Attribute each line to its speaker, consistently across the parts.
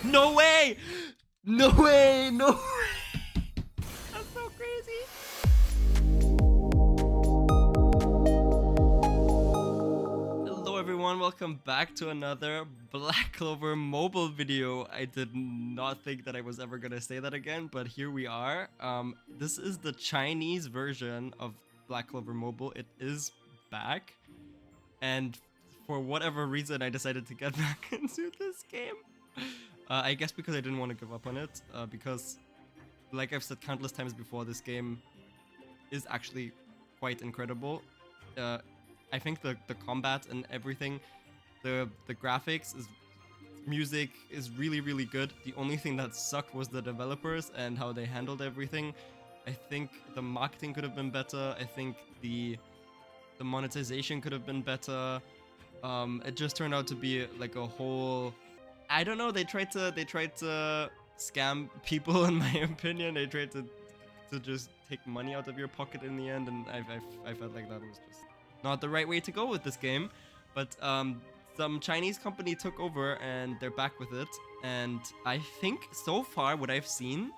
Speaker 1: No way! No way! No way! That's so crazy! Hello everyone, welcome back to another Black Clover mobile video. I did not think that I was ever gonna say that again, but here we are. This is the Chinese version of Black Clover mobile. It is back, and for whatever reason I decided to get back into this game. I guess because I didn't want to give up on it, because like I've said countless times before, this game is actually quite incredible. I think the combat and everything, the graphics, music is really good. The only thing that sucked was the developers and how they handled everything. I think the marketing could have been better. I think the monetization could have been better. It just turned out to be like a whole, I don't know, they tried to scam people in my opinion. They tried to just take money out of your pocket in the end, and I felt like that was just not the right way to go with this game. But some Chinese company took over and they're back with it, and I think so far what I've seen,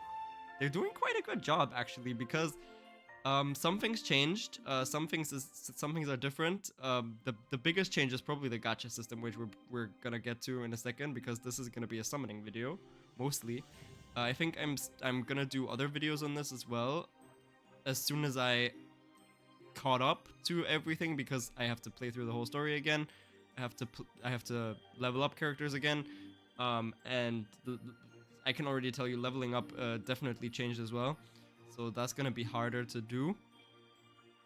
Speaker 1: they're doing quite a good job actually, because some things changed, some things are different. The biggest change is probably the gacha system, which we're gonna get to in a second, because this is gonna be a summoning video mostly. I think I'm gonna do other videos on this as well as soon as I caught up to everything, because I have to play through the whole story again. I have to level up characters again, and I can already tell you leveling up definitely changed as well. So that's gonna be harder to do.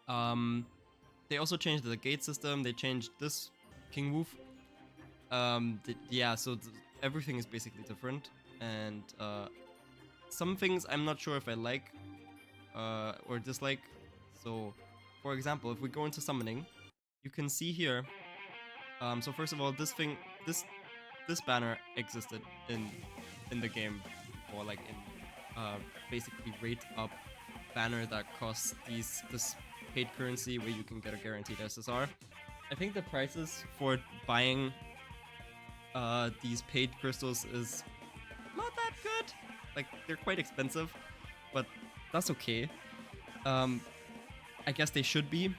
Speaker 1: They also changed the gate system. They changed this King Woof. Yeah, so everything is basically different, and some things I'm not sure if I like or dislike. So, for example, if we go into summoning, you can see here. So first of all, this banner existed in the game, or like in basically rate up banner that costs this paid currency where you can get a guaranteed SSR. I think the prices for buying these paid crystals is not that good. Like, they're quite expensive, but that's okay. I guess they should be.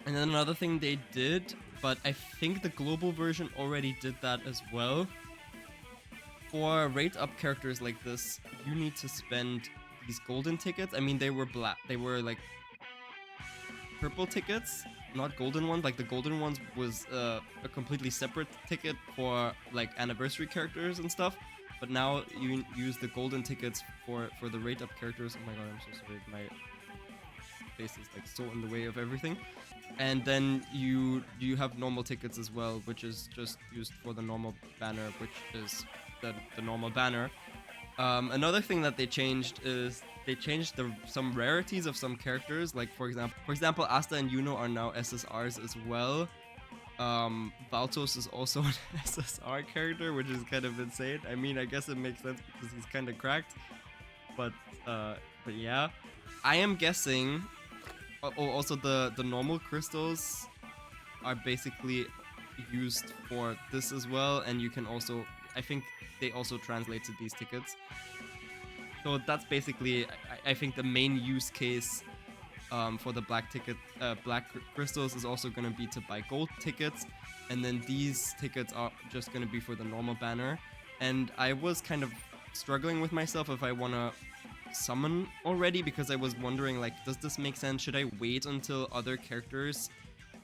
Speaker 1: And then another thing they did, but I think the global version already did that as well. For rate up characters like this, you need to spend these golden tickets. I mean, they were like purple tickets, not golden ones. Like the golden ones was a completely separate ticket for like anniversary characters and stuff. But now you use the golden tickets for the rate up characters. Oh my god, I'm so sorry. My face is like so in the way of everything. And then you have normal tickets as well, which is just used for the normal banner, which is the normal banner. Another thing that they changed is they changed some rarities of some characters. Like for example, Asta and Yuno are now SSRs as well. Valtos is also an SSR character, which is kind of insane. I mean, I guess it makes sense because he's kind of cracked. But yeah, I am guessing. Oh, also the normal crystals are basically used for this as well, and you can also, I think they also translate to these tickets. So that's basically, I think the main use case for the black crystals is also going to be to buy gold tickets, and then these tickets are just going to be for the normal banner. And I was kind of struggling with myself if I want to summon already, because I was wondering, like, does this make sense? Should I wait until other characters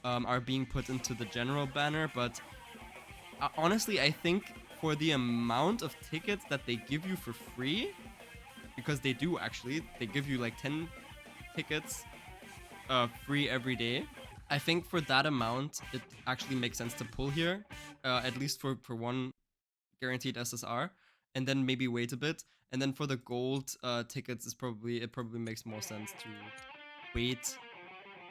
Speaker 1: are being put into the general banner? But honestly, I think for the amount of tickets that they give you for free, because they do actually, they give you like 10 tickets free every day. I think for that amount, it actually makes sense to pull here, at least for one guaranteed SSR, and then maybe wait a bit. And then for the gold tickets, it probably makes more sense to wait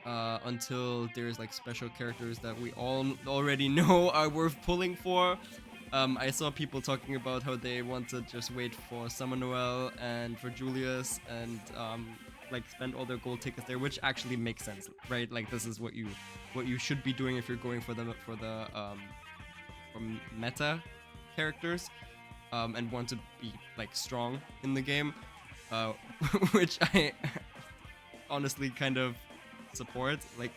Speaker 1: until there's like special characters that we all already know are worth pulling for. I saw people talking about how they want to just wait for Summonoel and for Julius and like spend all their gold tickets there, which actually makes sense, right? Like this is what you should be doing if you're going for meta characters. and want to be like strong in the game, which I honestly kind of support. Like,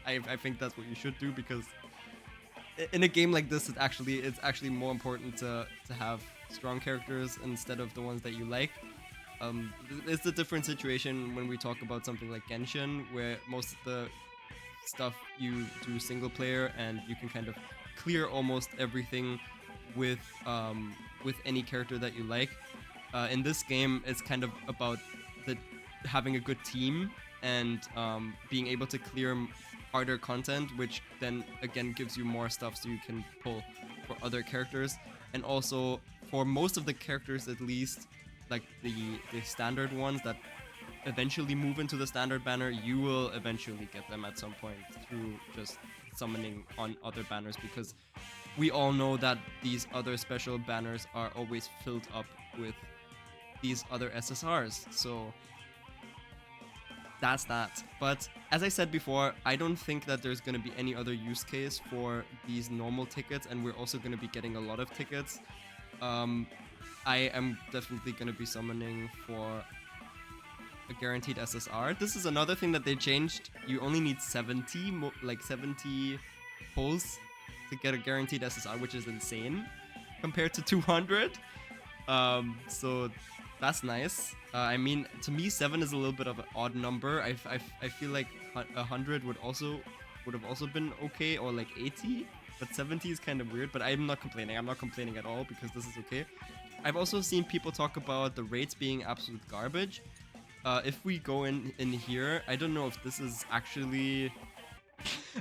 Speaker 1: I think that's what you should do, because in a game like this, it's actually more important to have strong characters instead of the ones that you like. It's a different situation when we talk about something like Genshin, where most of the stuff you do single player and you can kind of clear almost everything with any character that you like. In this game, it's kind of about having a good team and being able to clear harder content, which then again gives you more stuff so you can pull for other characters. And also for most of the characters, at least, like the standard ones that eventually move into the standard banner, you will eventually get them at some point through just summoning on other banners, because we all know that these other special banners are always filled up with these other SSRs. So that's that. But as I said before, I don't think that there's going to be any other use case for these normal tickets, and we're also going to be getting a lot of tickets. I am definitely going to be summoning for a guaranteed SSR. This is another thing that they changed. You only need 70 pulls to get a guaranteed SSR, which is insane compared to 200. So that's nice. I mean, to me, 7 is a little bit of an odd number. I feel like 100 would have also been okay, or like 80, but 70 is kind of weird. But I'm not complaining. I'm not complaining at all, because this is okay. I've also seen people talk about the rates being absolute garbage. If we go in here, I don't know if this is actually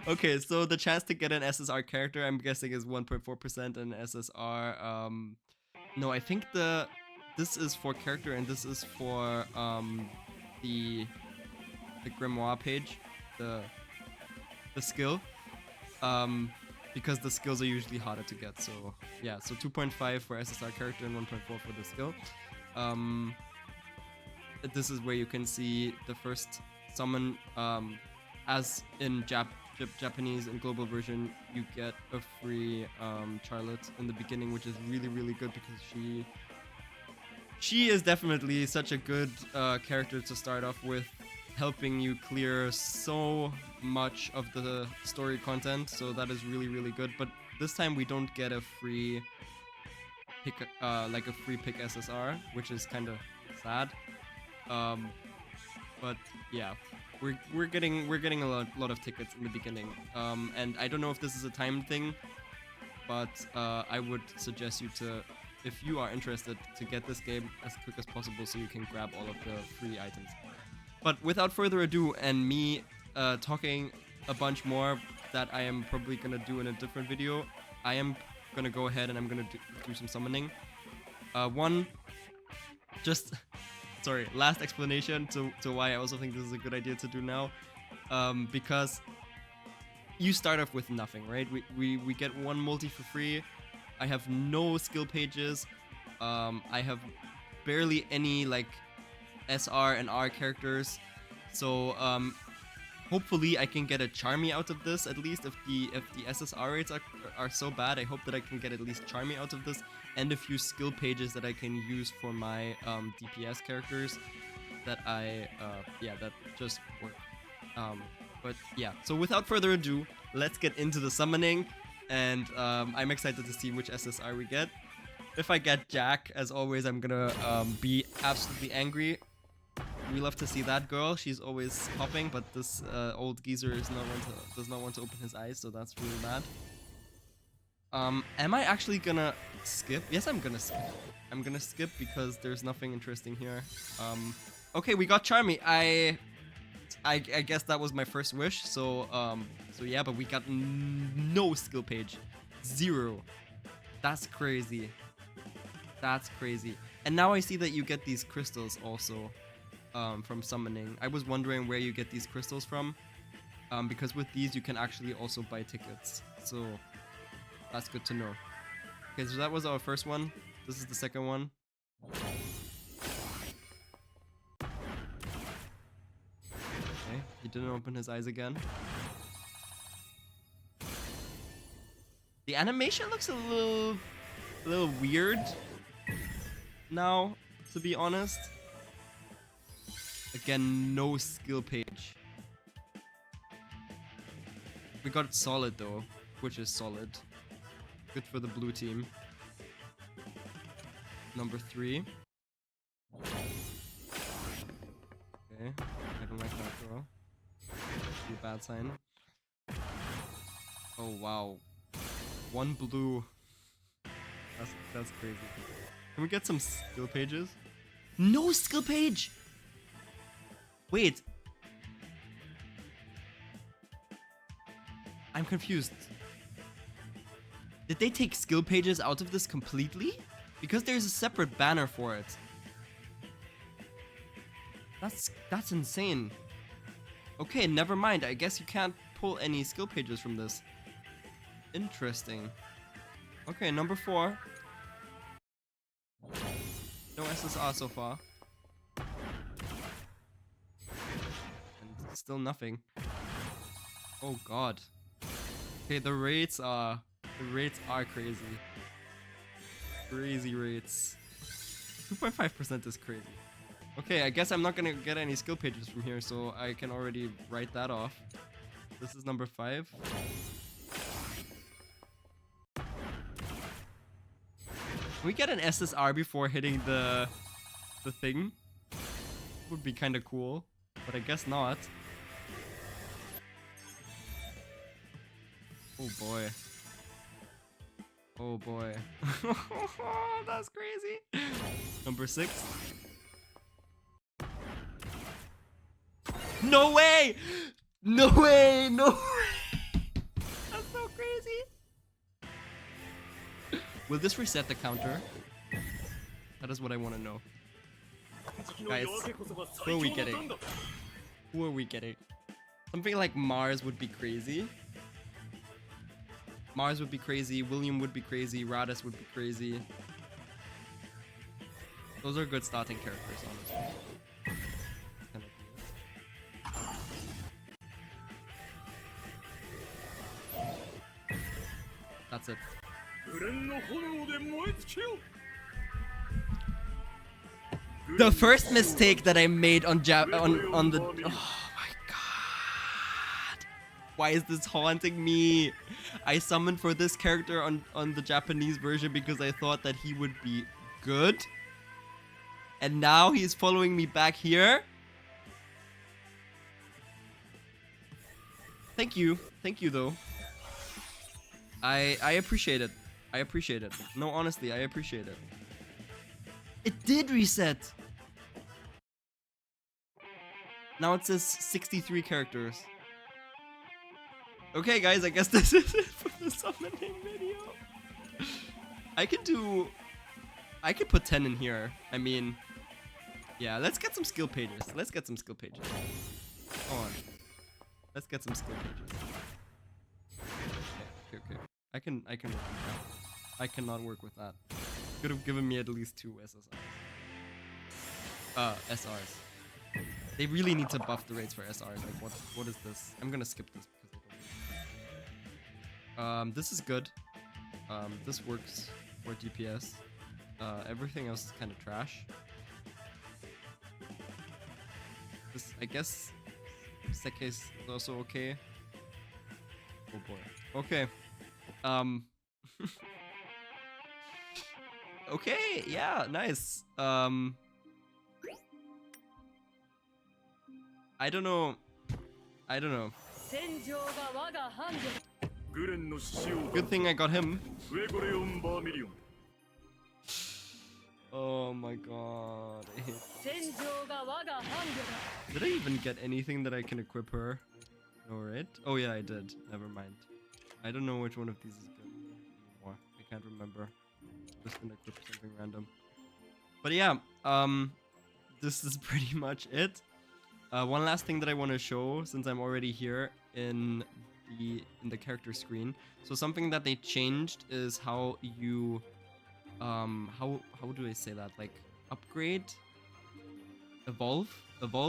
Speaker 1: okay. So the chance to get an SSR character, I'm guessing, is 1.4%, and SSR. No, I think this is for character, and this is for the grimoire page, the skill. Because the skills are usually harder to get. So yeah, so 2.5 for SSR character and 1.4 for the skill. This is where you can see the first summon. As in Japanese and global version, you get a free Charlotte in the beginning, which is really, really good, because she is definitely such a good character to start off with, helping you clear so much of the story content. So that is really, really good. But this time we don't get a free pick, like a free pick SSR, which is kind of sad. But yeah, we're getting a lot of tickets in the beginning. And I don't know if this is a time thing, but I would suggest you to, if you are interested, to get this game as quick as possible so you can grab all of the free items. But without further ado, and me talking a bunch more that I am probably gonna do in a different video, I am gonna go ahead and I'm gonna do some summoning. Last explanation to why I also think this is a good idea to do now, because you start off with nothing, right? We get one multi for free. I have no skill pages. I have barely any like SR and R characters, so hopefully I can get a Charmy out of this. At least if the SSR rates are so bad, I hope that I can get at least Charmy out of this, and a few skill pages that I can use for my DPS characters that that just work. But yeah, so without further ado, let's get into the summoning, and I'm excited to see which SSR we get. If I get Jack, as always, I'm gonna be absolutely angry. We love to see that girl. She's always popping, but this old geezer does not want to open his eyes, so that's really bad. Am I actually gonna skip? Yes, I'm gonna skip. I'm gonna skip because there's nothing interesting here. Okay, we got Charmy. I guess that was my first wish. So yeah, but we got no skill page, 0. That's crazy. That's crazy. And now I see that you get these crystals also from summoning. I was wondering where you get these crystals from, because with these you can actually also buy tickets. So that's good to know. Okay, so that was our first one. This is the second one. Okay, he didn't open his eyes again. The animation looks a little weird. now, to be honest. Again, no skill page. We got solid though, which is solid. Good for the blue team. Number 3. Okay, I don't like that throw. Be a bad sign. Oh wow. 1 blue. That's crazy. Can we get some skill pages? No skill page! Wait. I'm confused. Did they take skill pages out of this completely? Because there's a separate banner for it. That's insane. Okay, never mind. I guess you can't pull any skill pages from this. Interesting. Okay, number 4. No SSR so far. And still nothing. Oh god. Okay, the rates are crazy. Crazy rates. 2.5% is crazy. Okay, I guess I'm not gonna get any skill pages from here, so I can already write that off. This is number 5. Can we get an SSR before hitting the thing? Would be kind of cool, but I guess not. Oh boy. Oh boy. That's crazy. Number 6. No way! No way! No way! That's so crazy. Will this reset the counter? That is what I want to know. Guys, who are we getting? Who are we getting? Something like Mars would be crazy. Mars would be crazy. William would be crazy. Radis would be crazy. Those are good starting characters, honestly. That's it. The first mistake that I made on the oh my god, why is this haunting me? I summoned for this character on the Japanese version because I thought that he would be good, and now he's following me back here. Thank you though. I appreciate it. I appreciate it. No, honestly, I appreciate it. It did reset. Now it says 63 characters. Okay, guys, I guess this is it for the summoning video. I could put 10 in here. I mean, yeah, let's get some skill pages. Let's get some skill pages. Hold on. Let's get some skill pages. Okay. I can work with that. I cannot work with that. Could have given me at least 2 SSRs. SRs. They really need to buff the rates for SRs. Like, what is this? I'm gonna skip this because I don't. This is good. This works for DPS. Everything else is kind of trash. This, I guess, Seke is also okay. Oh boy. Okay. Okay, yeah, nice. I don't know. Good thing I got him. Oh my god. Did I even get anything that I can equip her? No, right? Oh yeah, I did. Never mind. I don't know which one of these is good anymore. I can't remember. Just gonna equip something random. But yeah, this is pretty much it. One last thing that I want to show, since I'm already here in the character screen. So something that they changed is how you how do I say that? Like upgrade, evolve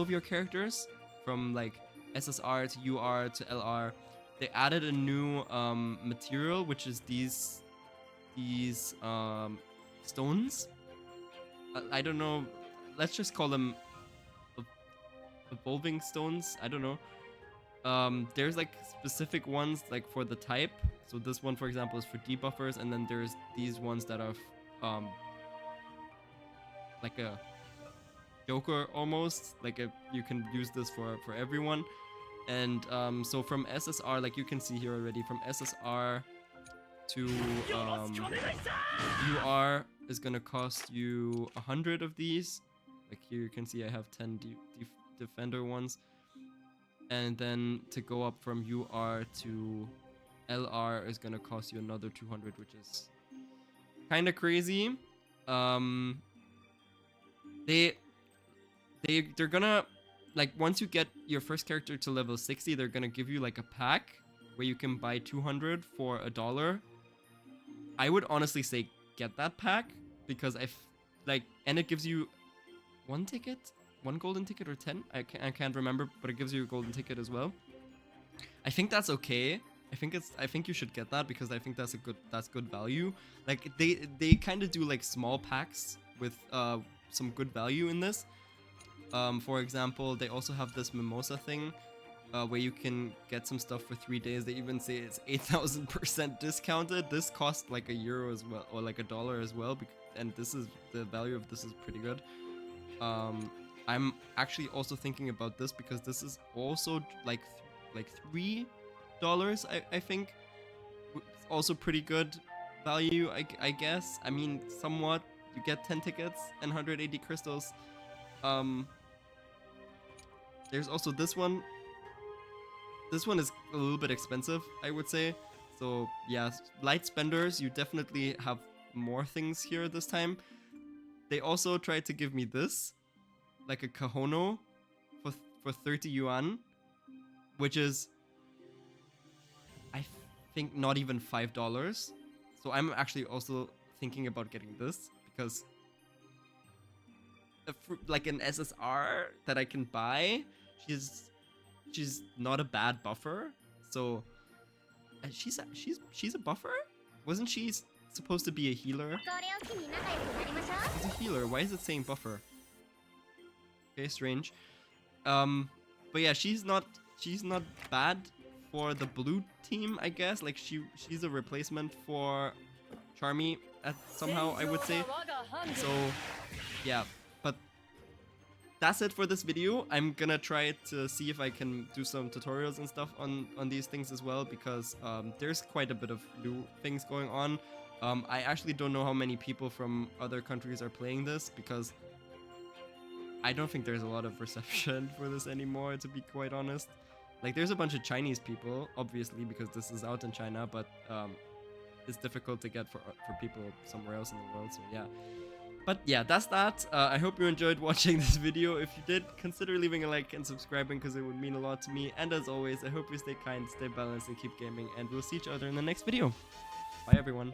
Speaker 1: your characters from like SSR to UR to LR. They added a new material, which is these stones. I don't know. Let's just call them evolving stones. I don't know. There's like specific ones like for the type. So this one, for example, is for debuffers, and then there's these ones that are like a Joker almost. Like you can use this for everyone. And so from SSR, like you can see here already, from SSR to UR is gonna cost you 100 of these. Like here you can see I have 10 defender ones. And then to go up from UR to LR is gonna cost you another 200, which is kind of crazy. They're gonna, like, once you get your first character to level 60, they're gonna give you like a pack where you can buy 200 for $1. I would honestly say get that pack because and it gives you one golden ticket or 10. I can't remember, but it gives you a golden ticket as well. I think that's okay. I think you should get that because I think that's good value. Like they kind of do like small packs with some good value in this. For example, they also have this mimosa thing where you can get some stuff for 3 days. They even say it's 8,000% discounted. This costs like €1 as well, or like $1 as well, and this is the value of this is pretty good. I'm actually also thinking about this because this is also like $3, I think. It's also pretty good value, I guess. I mean, somewhat. You get 10 tickets and 180 crystals. There's also this one. This one is a little bit expensive, I would say. So yeah, light spenders, you definitely have more things here this time. They also tried to give me this, like a Kahono for 30 yuan, which is, I think, not even $5. So I'm actually also thinking about getting this because like an SSR that I can buy, she's not a bad buffer. So she's a buffer? Wasn't she supposed to be a healer? She's a healer. Why is it saying buffer? Okay, strange. But yeah, she's not bad for the blue team, I guess. Like she's a replacement for Charmy somehow, I would say. So yeah, but that's it for this video. I'm gonna try to see if I can do some tutorials and stuff on these things as well, because there's quite a bit of new things going on. I actually don't know how many people from other countries are playing this, because I don't think there's a lot of reception for this anymore, to be quite honest. Like, there's a bunch of Chinese people, obviously, because this is out in China, but it's difficult to get for people somewhere else in the world, so yeah. But yeah, that's that. I hope you enjoyed watching this video. If you did, consider leaving a like and subscribing, because it would mean a lot to me. And as always, I hope you stay kind, stay balanced, and keep gaming, and we'll see each other in the next video. Bye, everyone.